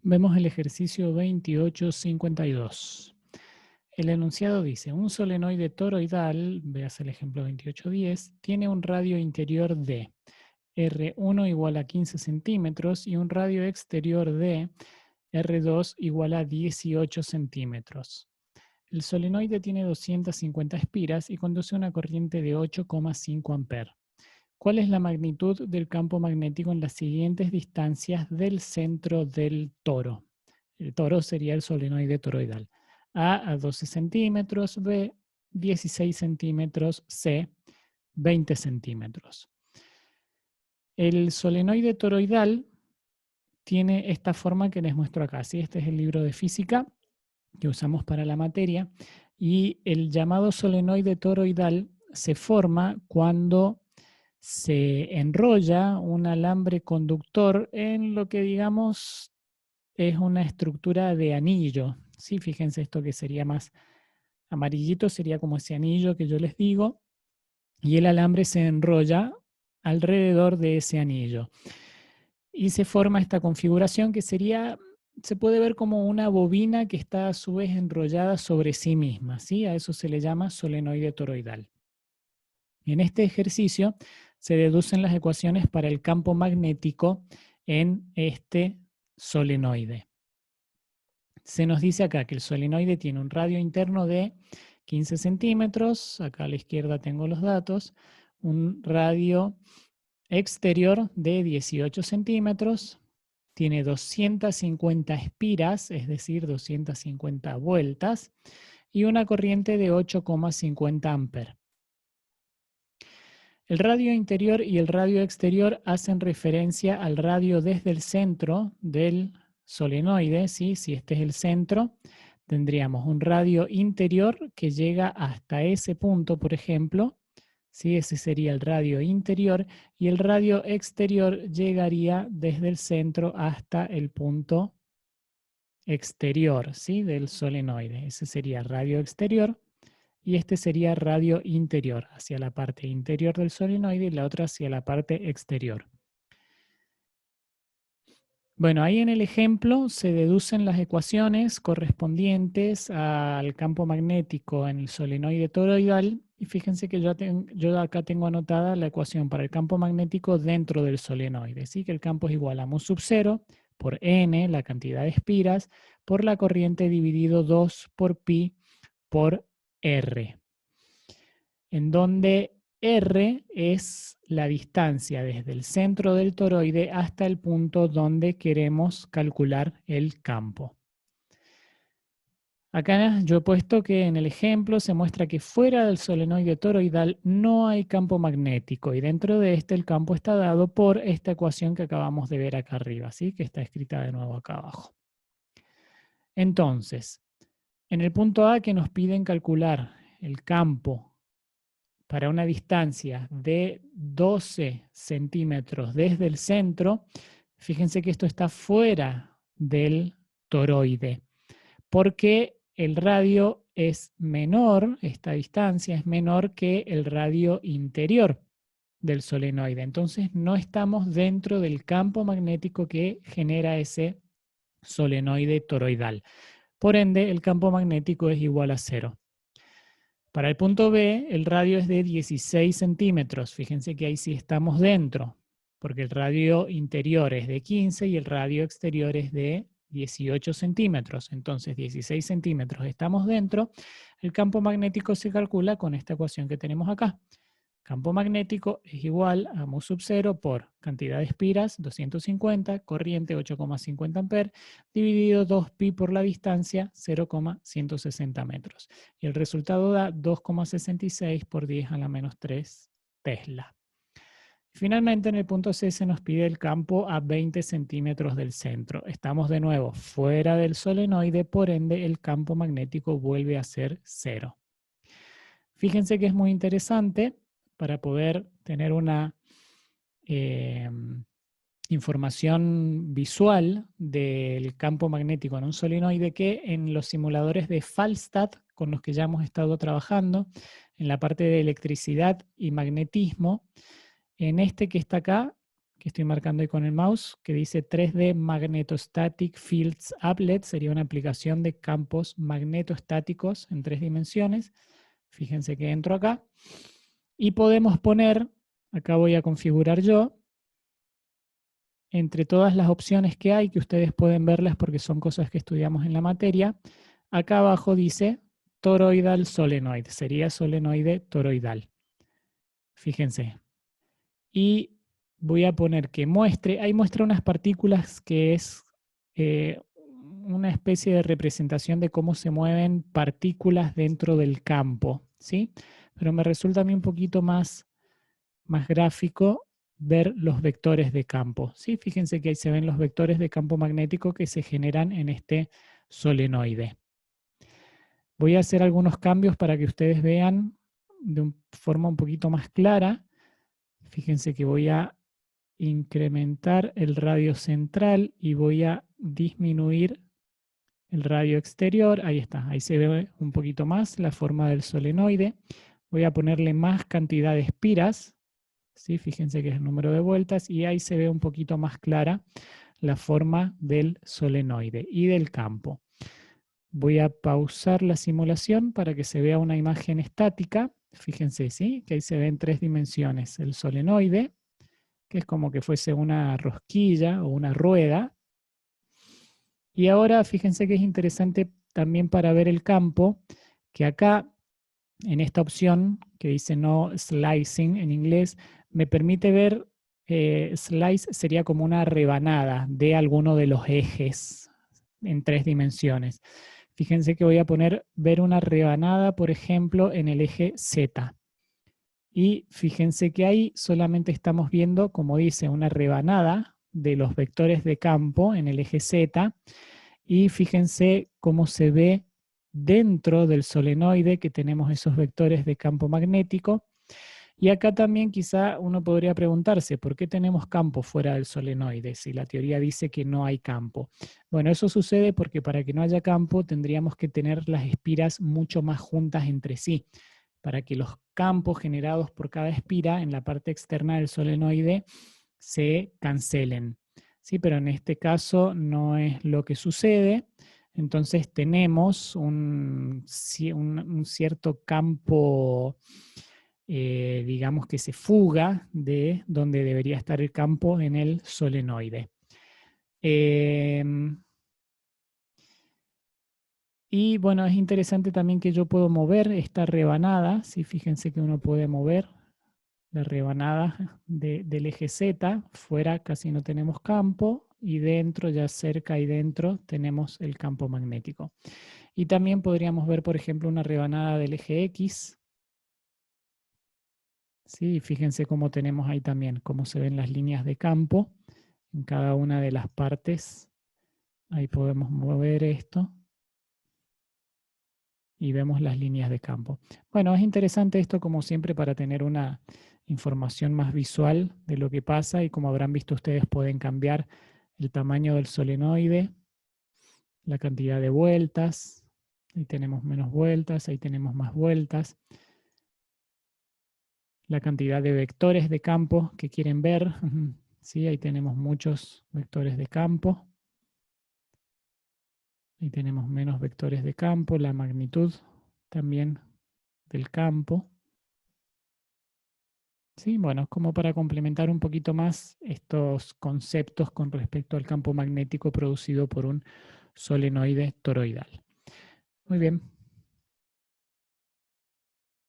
Vemos el ejercicio 28.52. El enunciado dice, un solenoide toroidal, veas el ejemplo 28.10, tiene un radio interior de R1 igual a 15 centímetros y un radio exterior de R2 igual a 18 centímetros. El solenoide tiene 250 espiras y conduce una corriente de 8,5 amperes. ¿Cuál es la magnitud del campo magnético en las siguientes distancias del centro del toro? El toro sería el solenoide toroidal. A 12 centímetros, B 16 centímetros, C 20 centímetros. El solenoide toroidal tiene esta forma que les muestro acá. ¿Sí? Este es el libro de física que usamos para la materia. Y el llamado solenoide toroidal se forma cuando se enrolla un alambre conductor en lo que digamos es una estructura de anillo. ¿Sí? Fíjense, esto que sería más amarillito sería como ese anillo que yo les digo, y el alambre se enrolla alrededor de ese anillo. Y se forma esta configuración que sería, se puede ver como una bobina que está a su vez enrollada sobre sí misma. ¿Sí? A eso se le llama solenoide toroidal. En este ejercicio se deducen las ecuaciones para el campo magnético en este solenoide. Se nos dice acá que el solenoide tiene un radio interno de 15 centímetros, acá a la izquierda tengo los datos, un radio exterior de 18 centímetros, tiene 250 espiras, es decir, 250 vueltas, y una corriente de 8,50 amperes. El radio interior y el radio exterior hacen referencia al radio desde el centro del solenoide. ¿Sí? Si este es el centro, tendríamos un radio interior que llega hasta ese punto, por ejemplo. ¿Sí? Ese sería el radio interior. Y el radio exterior llegaría desde el centro hasta el punto exterior, ¿sí? Del solenoide. Ese sería radio exterior. Y este sería radio interior, hacia la parte interior del solenoide y la otra hacia la parte exterior. Bueno, ahí en el ejemplo se deducen las ecuaciones correspondientes al campo magnético en el solenoide toroidal. Y fíjense que yo acá tengo anotada la ecuación para el campo magnético dentro del solenoide. ¿Sí? Que el campo es igual a mu sub 0 por n, la cantidad de espiras, por la corriente dividido 2 por pi por r. En donde R es la distancia desde el centro del toroide hasta el punto donde queremos calcular el campo. Acá yo he puesto que en el ejemplo se muestra que fuera del solenoide toroidal no hay campo magnético y dentro de este el campo está dado por esta ecuación que acabamos de ver acá arriba, ¿sí? Que está escrita de nuevo acá abajo. Entonces, en el punto A que nos piden calcular el campo para una distancia de 12 centímetros desde el centro, fíjense que esto está fuera del toroide, porque el radio es menor, esta distancia es menor que el radio interior del solenoide. Entonces no estamos dentro del campo magnético que genera ese solenoide toroidal. Por ende, el campo magnético es igual a 0. Para el punto B, el radio es de 16 centímetros. Fíjense que ahí sí estamos dentro, porque el radio interior es de 15 y el radio exterior es de 18 centímetros. Entonces, 16 centímetros estamos dentro. El campo magnético se calcula con esta ecuación que tenemos acá. Campo magnético es igual a mu sub 0 por cantidad de espiras, 250, corriente 8,50 amperes, dividido 2pi por la distancia, 0,160 metros. Y el resultado da 2,66 por 10 a la menos 3 Tesla. Finalmente, en el punto C se nos pide el campo a 20 centímetros del centro. Estamos de nuevo fuera del solenoide, por ende el campo magnético vuelve a ser 0. Fíjense que es muy interesante para poder tener una información visual del campo magnético en un solenoide que en los simuladores de Fallstadt, con los que ya hemos estado trabajando, en la parte de electricidad y magnetismo, en este que está acá, que estoy marcando ahí con el mouse, que dice 3D Magnetostatic Fields Applet, sería una aplicación de campos magnetostáticos en 3 dimensiones. Fíjense que entro acá. Y podemos poner, acá voy a configurar yo, entre todas las opciones que hay, que ustedes pueden verlas porque son cosas que estudiamos en la materia, acá abajo dice toroidal solenoid, sería solenoide toroidal. Fíjense. Y voy a poner que muestre, ahí muestra unas partículas que es una especie de representación de cómo se mueven partículas dentro del campo, ¿sí? Pero me resulta a mí un poquito más gráfico ver los vectores de campo, ¿sí? Fíjense que ahí se ven los vectores de campo magnético que se generan en este solenoide. Voy a hacer algunos cambios para que ustedes vean de forma un poquito más clara. Fíjense que voy a incrementar el radio central y voy a disminuir el radio exterior. Ahí está, ahí se ve un poquito más la forma del solenoide. Voy a ponerle más cantidad de espiras, ¿sí? Fíjense que es el número de vueltas y ahí se ve un poquito más clara la forma del solenoide y del campo. Voy a pausar la simulación para que se vea una imagen estática. Fíjense, ¿sí? Que ahí se ve en 3 dimensiones el solenoide, que es como que fuese una rosquilla o una rueda. Y ahora fíjense que es interesante también para ver el campo, que acá en esta opción que dice no slicing en inglés, me permite ver, slice sería como una rebanada de alguno de los ejes en 3 dimensiones. Fíjense que voy a poner ver una rebanada, por ejemplo, en el eje Z. Y fíjense que ahí solamente estamos viendo, como dice, una rebanada de los vectores de campo en el eje Z. Y fíjense cómo se ve dentro del solenoide que tenemos esos vectores de campo magnético. Y acá también quizá uno podría preguntarse, ¿por qué tenemos campo fuera del solenoide si la teoría dice que no hay campo? Bueno, eso sucede porque para que no haya campo tendríamos que tener las espiras mucho más juntas entre sí, para que los campos generados por cada espira en la parte externa del solenoide se cancelen. ¿Sí? Pero en este caso no es lo que sucede. Entonces tenemos un cierto campo, digamos que se fuga de donde debería estar el campo en el solenoide. Y bueno, es interesante también que yo puedo mover esta rebanada. ¿Sí? Fíjense que uno puede mover la rebanada del eje Z. Fuera casi no tenemos campo y dentro, ya cerca y dentro, tenemos el campo magnético. Y también podríamos ver, por ejemplo, una rebanada del eje X. ¿Sí? Fíjense cómo tenemos ahí también, cómo se ven las líneas de campo en cada una de las partes. Ahí podemos mover esto y vemos las líneas de campo. Bueno, es interesante esto como siempre para tener una información más visual de lo que pasa y como habrán visto ustedes pueden cambiar el tamaño del solenoide, la cantidad de vueltas, ahí tenemos menos vueltas, ahí tenemos más vueltas, la cantidad de vectores de campo que quieren ver, ¿sí? Ahí tenemos muchos vectores de campo, ahí tenemos menos vectores de campo, la magnitud también del campo. Sí, bueno, como para complementar un poquito más estos conceptos con respecto al campo magnético producido por un solenoide toroidal. Muy bien.